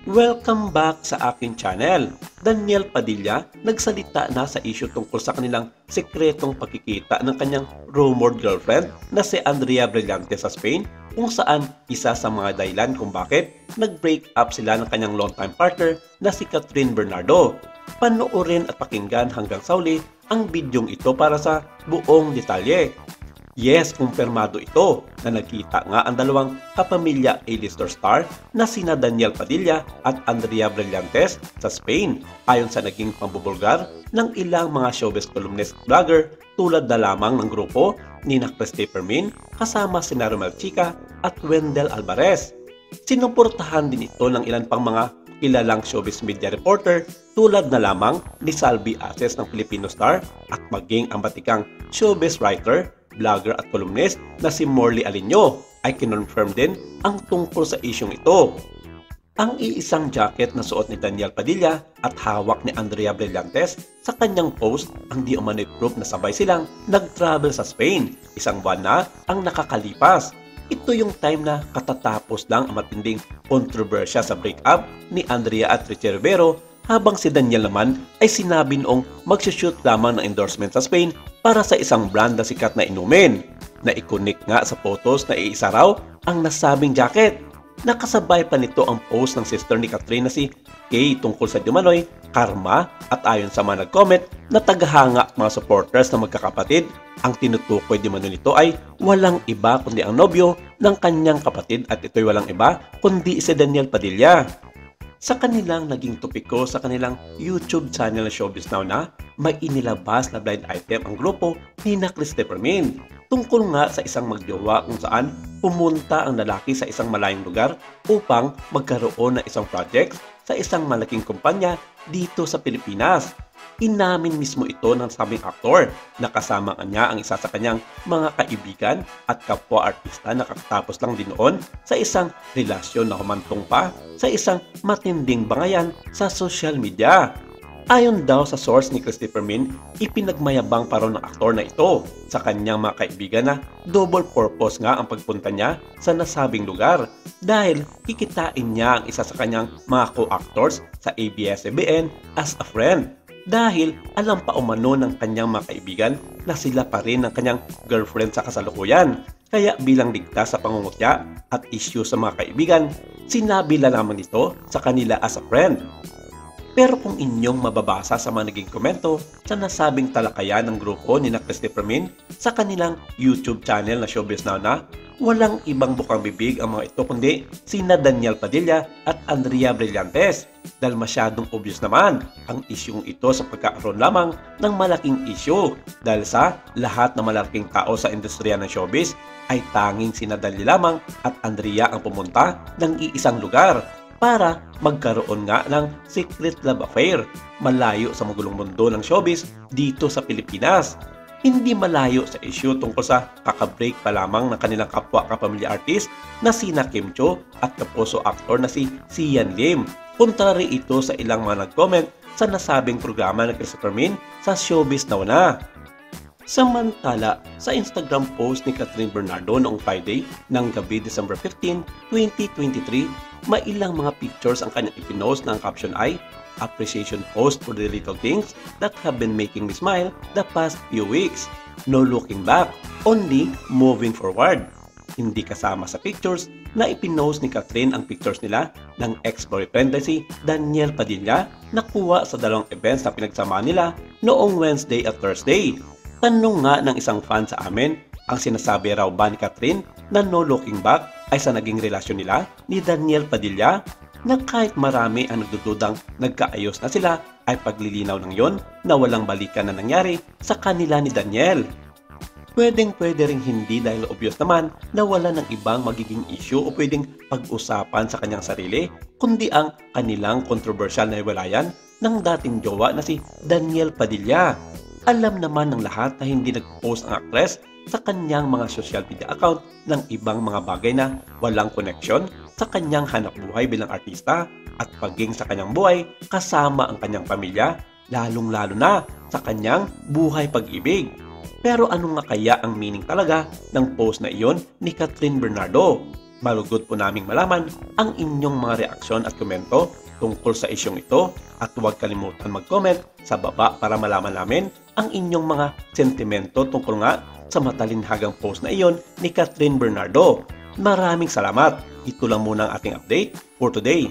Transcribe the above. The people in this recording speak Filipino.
Welcome back sa aking channel. Daniel Padilla nagsalita na sa issue tungkol sa kanilang sekretong pagkikita ng kanyang rumored girlfriend na si Andrea Brillante sa Spain, kung saan isa sa mga dahilan kung bakit nag-break up sila ng kanyang longtime partner na si Catherine Bernardo. Panoorin at pakinggan hanggang sa uli ang bidyong ito para sa buong detalye. Yes, kumpirmado ito na nagkita nga ang dalawang kapamilya A-lister star na sina Daniel Padilla at Andrea Brillantes sa Spain, ayon sa naging pambubulgar ng ilang mga showbiz columnist vlogger tulad na lamang ng grupo ni Christy Fermin kasama sina Romel Chica at Wendell Alvarez. Sinuportahan din ito ng ilan pang mga kilalang showbiz media reporter tulad na lamang ni Salvi Aces ng Filipino Star at maging ang batikang showbiz writer, vlogger at columnist na si Morley Alinio ay kinonfirm din ang tungkol sa isyong ito. Ang iisang jacket na suot ni Daniel Padilla at hawak ni Andrea Brillantes sa kanyang post ang di umano'y proof na sabay silang nag-travel sa Spain, isang buwan na ang nakakalipas. Ito yung time na katatapos lang ang matinding kontrobersya sa breakup ni Andrea at Richie Rivero, habang si Daniel naman ay sinabi noong magshoot lamang ng endorsement sa Spain para sa isang brand na sikat na inumin. Na-connect nga sa photos na iisa raw ang nasabing jacket. Nakasabay pa nito ang post ng sister ni Catherine na si Kay tungkol sa Dumanoy, karma, at ayon sa mga nag-comment na tagahanga mga supporters na magkakapatid, ang tinutukoy di mano nito ay walang iba kundi ang nobyo ng kanyang kapatid at ito'y walang iba kundi si Daniel Padilla. Sa kanilang naging topiko sa kanilang YouTube channel na Showbiz Now na may inilabas na blind item ang grupo ni Christy Fermin tungkol nga sa isang magjowa kung saan pumunta ang lalaki sa isang malayong lugar upang magkaroon ng isang project sa isang malaking kumpanya dito sa Pilipinas. Inamin mismo ito ng sabing aktor na kasama niya ang isa sa kanyang mga kaibigan at kapwa-artista na kakatapos lang din noon sa isang relasyon na humantong pa sa isang matinding bangayan sa social media. Ayon daw sa source ni Christy Fermin, ipinagmayabang pa raw ng aktor na ito sa kanyang mga kaibigan na double purpose nga ang pagpunta niya sa nasabing lugar dahil kikitain niya ang isa sa kanyang mga co-actors sa ABS-CBN as a friend. Dahil alam pa umano ng kanyang mga kaibigan na sila pa rin ang kanyang girlfriend sa kasalukuyan. Kaya bilang ligtas sa pangungutya at issue sa mga kaibigan, sinabi lang naman ito sa kanila as a friend. Pero kung inyong mababasa sa mga naging komento sa nasabing talakayan ng grupo ni Christy Fermin sa kanilang YouTube channel na Showbiz Now na, walang ibang bukang bibig ang mga ito kundi sina Daniel Padilla at Andrea Brillantes dahil masyadong obvious naman ang isyong ito sa pagkakaroon lamang ng malaking issue dahil sa lahat ng malaking tao sa industriya ng showbiz ay tanging sina Daniel lamang at Andrea ang pumunta ng iisang lugar para magkaroon nga ng secret love affair malayo sa magulong mundo ng showbiz dito sa Pilipinas. Hindi malayo sa issue tungkol sa kakabreak pa lamang ng kanilang kapwa kapamilya artist na sina Kim Cho at kapuso actor na si Sian Lim. Kontrary ito sa ilang mga nag-comment sa nasabing programa ng Christy Fermin sa Showbiz Now na. Samantala, sa Instagram post ni Catherine Bernardo noong Friday ng gabi December 15, 2023, may ilang mga pictures ang kanyang ipinost na ang caption ay appreciation post for the little things that have been making me smile the past few weeks. No looking back, only moving forward. Hindi kasama sa pictures na ipinost ni Catherine ang pictures nila ng ex-boyfriend na si Daniel Padilla na kuha sa dalawang events na pinagsama nila noong Wednesday at Thursday. Tanong nga ng isang fan sa amin, ang sinasabi raw ba ni Catherine na no looking back ay sa naging relasyon nila ni Daniel Padilla na kahit marami ang nagdududang nagkaayos na sila ay paglilinaw ng yon na walang balikan na nangyari sa kanila ni Daniel. Pwedeng-pwede ring hindi dahil obvious naman na wala ng ibang magiging issue o pwedeng pag-usapan sa kanyang sarili kundi ang kanilang kontrobersyal na hiwalayan ng dating jowa na si Daniel Padilla. Alam naman ng lahat na hindi nag-post ang actress sa kanyang mga social media account ng ibang mga bagay na walang connection sa kanyang hanap buhay bilang artista at pagiging sa kanyang buhay kasama ang kanyang pamilya, lalong-lalo na sa kanyang buhay pag-ibig. Pero ano nga kaya ang meaning talaga ng post na iyon ni Catherine Bernardo? Malugod po naming malaman ang inyong mga reaksyon at komento tungkol sa isyong ito at huwag kalimutan mag-comment sa baba para malaman namin ang inyong mga sentimento tungkol nga sa matalinhagang post na iyon ni Catherine Bernardo. Maraming salamat. Ito lang muna ang ating update for today.